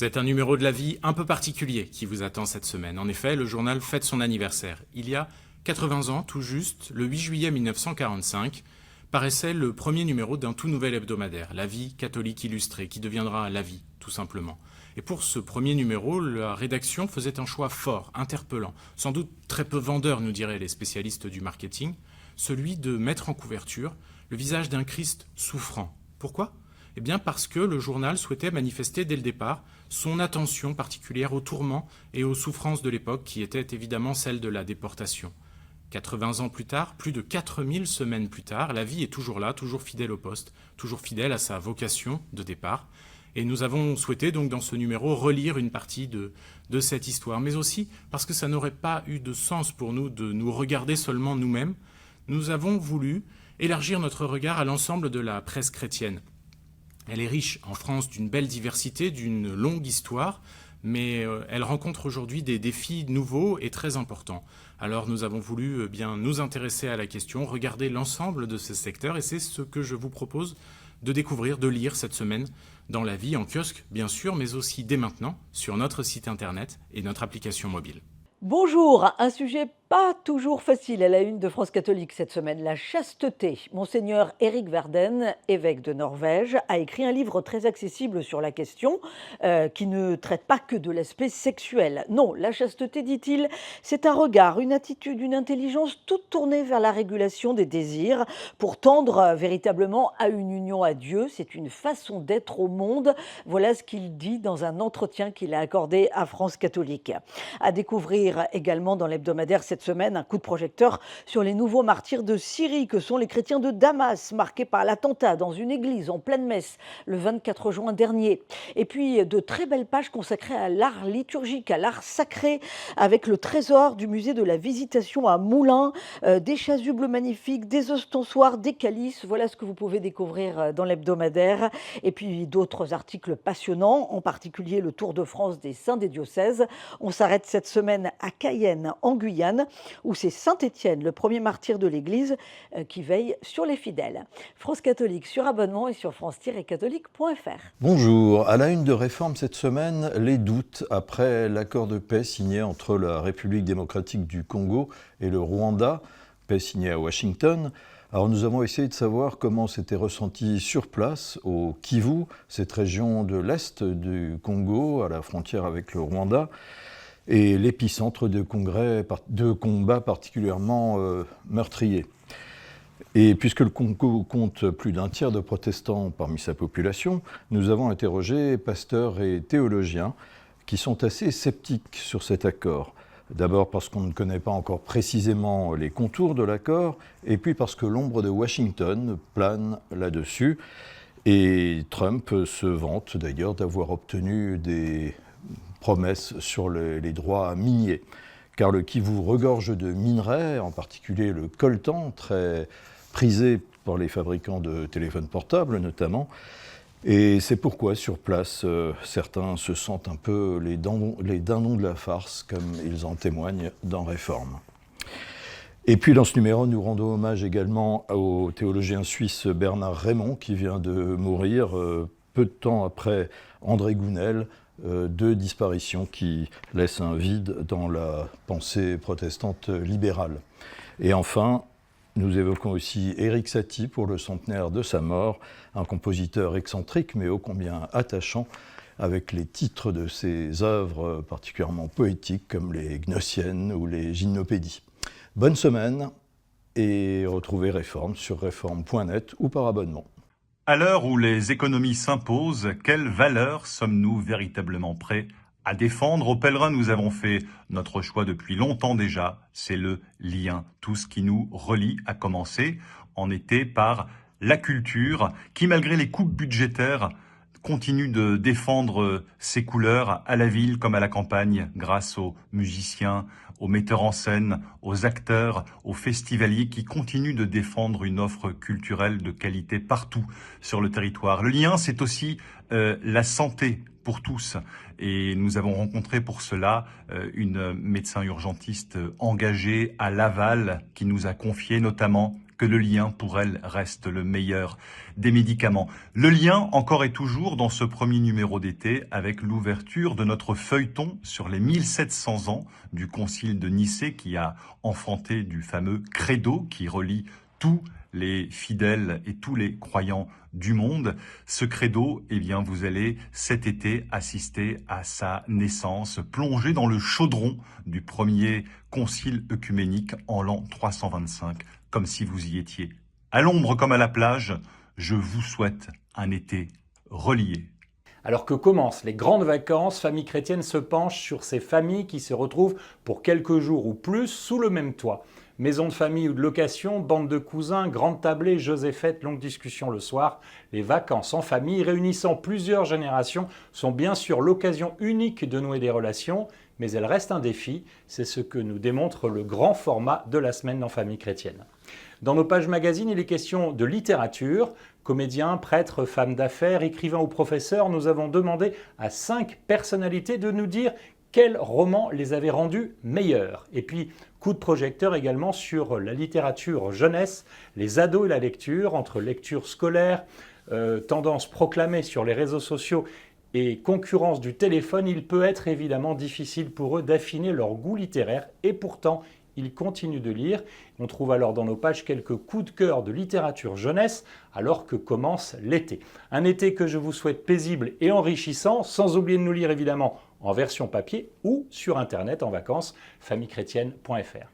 C'est un numéro de La Vie un peu particulier qui vous attend cette semaine. En effet, le journal fête son anniversaire. Il y a 80 ans, tout juste, le 8 juillet 1945, paraissait le premier numéro d'un tout nouvel hebdomadaire, La Vie catholique illustrée, qui deviendra La Vie, tout simplement. Et pour ce premier numéro, la rédaction faisait un choix fort, interpellant, sans doute très peu vendeur, nous diraient les spécialistes du marketing, celui de mettre en couverture le visage d'un Christ souffrant. Pourquoi ? Eh bien parce que le journal souhaitait manifester dès le départ son attention particulière aux tourments et aux souffrances de l'époque qui étaient évidemment celles de la déportation. 80 ans plus tard, plus de 4000 semaines plus tard, La Vie est toujours là, toujours fidèle au poste, toujours fidèle à sa vocation de départ. Et nous avons souhaité donc dans ce numéro relire une partie de cette histoire, mais aussi parce que ça n'aurait pas eu de sens pour nous de nous regarder seulement nous-mêmes. Nous avons voulu élargir notre regard à l'ensemble de la presse chrétienne. Elle est riche en France d'une belle diversité, d'une longue histoire, mais elle rencontre aujourd'hui des défis nouveaux et très importants. Alors nous avons voulu bien nous intéresser à la question, regarder l'ensemble de ce secteur, et c'est ce que je vous propose de découvrir, de lire cette semaine dans La Vie, en kiosque bien sûr, mais aussi dès maintenant sur notre site internet et notre application mobile. Bonjour, un sujet pas toujours facile à la une de France catholique cette semaine, la chasteté. Monseigneur Éric Verden, évêque de Norvège, a écrit un livre très accessible sur la question qui ne traite pas que de l'aspect sexuel. Non, la chasteté, dit-il, c'est un regard, une attitude, une intelligence toute tournée vers la régulation des désirs pour tendre véritablement à une union à Dieu. C'est une façon d'être au monde. Voilà ce qu'il dit dans un entretien qu'il a accordé à France catholique. À découvrir également dans l'hebdomadaire cette semaine un coup de projecteur sur les nouveaux martyrs de Syrie que sont les chrétiens de Damas, marqués par l'attentat dans une église en pleine messe le 24 juin dernier. Et puis de très belles pages consacrées à l'art liturgique, à l'art sacré, avec le trésor du musée de la Visitation à Moulins, des chasubles magnifiques, des ostensoirs, des calices. Voilà ce que vous pouvez découvrir dans l'hebdomadaire. Et puis d'autres articles passionnants, en particulier le Tour de France des saints des diocèses. On s'arrête cette semaine à Cayenne, en Guyane, où c'est Saint-Étienne, le premier martyr de l'Église, qui veille sur les fidèles. France catholique sur abonnement et sur france-catholique.fr. Bonjour. À la une de Réforme cette semaine, les doutes après l'accord de paix signé entre la République démocratique du Congo et le Rwanda, paix signée à Washington. Alors nous avons essayé de savoir comment c'était ressenti sur place, au Kivu, cette région de l'Est du Congo, à la frontière avec le Rwanda, et l'épicentre de combats particulièrement meurtriers. Et puisque le Congo compte plus d'un tiers de protestants parmi sa population, nous avons interrogé pasteurs et théologiens qui sont assez sceptiques sur cet accord. D'abord parce qu'on ne connaît pas encore précisément les contours de l'accord, et puis parce que l'ombre de Washington plane là-dessus. Et Trump se vante d'ailleurs d'avoir obtenu des promesses sur les droits miniers. Car le Kivu regorge de minerais, en particulier le coltan, très prisé par les fabricants de téléphones portables notamment. Et c'est pourquoi, sur place, certains se sentent un peu les dindons de la farce, comme ils en témoignent dans Réforme. Et puis dans ce numéro, nous rendons hommage également au théologien suisse Bernard Raymond, qui vient de mourir peu de temps après André Gounel, deux disparitions qui laissent un vide dans la pensée protestante libérale. Et enfin, nous évoquons aussi Erik Satie pour le centenaire de sa mort, un compositeur excentrique mais ô combien attachant, avec les titres de ses œuvres particulièrement poétiques comme les Gnossiennes ou les Gymnopédies. Bonne semaine et retrouvez Réforme sur réforme.net ou par abonnement. À l'heure où les économies s'imposent, quelles valeurs sommes-nous véritablement prêts à défendre? Aux pèlerins, nous avons fait notre choix depuis longtemps déjà, c'est le lien. Tout ce qui nous relie, à commencer en été par la culture, qui malgré les coupes budgétaires, continue de défendre ses couleurs à la ville comme à la campagne, grâce aux musiciens, aux metteurs en scène, aux acteurs, aux festivaliers qui continuent de défendre une offre culturelle de qualité partout sur le territoire. Le lien, c'est aussi la santé pour tous. Et nous avons rencontré pour cela une médecin urgentiste engagée à Laval qui nous a confié notamment que le lien pour elle reste le meilleur des médicaments. Le lien encore et toujours dans ce premier numéro d'été avec l'ouverture de notre feuilleton sur les 1700 ans du Concile de Nicée qui a enfanté du fameux credo qui relie tous les fidèles et tous les croyants du monde. Ce credo, eh bien, vous allez cet été assister à sa naissance, plonger dans le chaudron du premier concile œcuménique en l'an 325, comme si vous y étiez. À l'ombre comme à la plage, je vous souhaite un été relié. Alors que commencent les grandes vacances, Famille Chrétienne se penche sur ces familles qui se retrouvent pour quelques jours ou plus sous le même toit. Maison de famille ou de location, bande de cousins, grande tablée, jeux et fêtes, longue discussion le soir. Les vacances en famille réunissant plusieurs générations sont bien sûr l'occasion unique de nouer des relations, mais elles restent un défi. C'est ce que nous démontre le grand format de la semaine dans Famille Chrétienne. Dans nos pages magazines, il est question de littérature. Comédiens, prêtres, femmes d'affaires, écrivains ou professeurs, nous avons demandé à 5 personnalités de nous dire quels romans les avaient rendus meilleurs. Et puis, coup de projecteur également sur la littérature jeunesse, les ados et la lecture, entre lecture scolaire, tendance proclamée sur les réseaux sociaux et concurrence du téléphone, il peut être évidemment difficile pour eux d'affiner leur goût littéraire et pourtant, ils continuent de lire. On trouve alors dans nos pages quelques coups de cœur de littérature jeunesse alors que commence l'été. Un été que je vous souhaite paisible et enrichissant, sans oublier de nous lire évidemment en version papier ou sur internet en vacances, famillechrétienne.fr.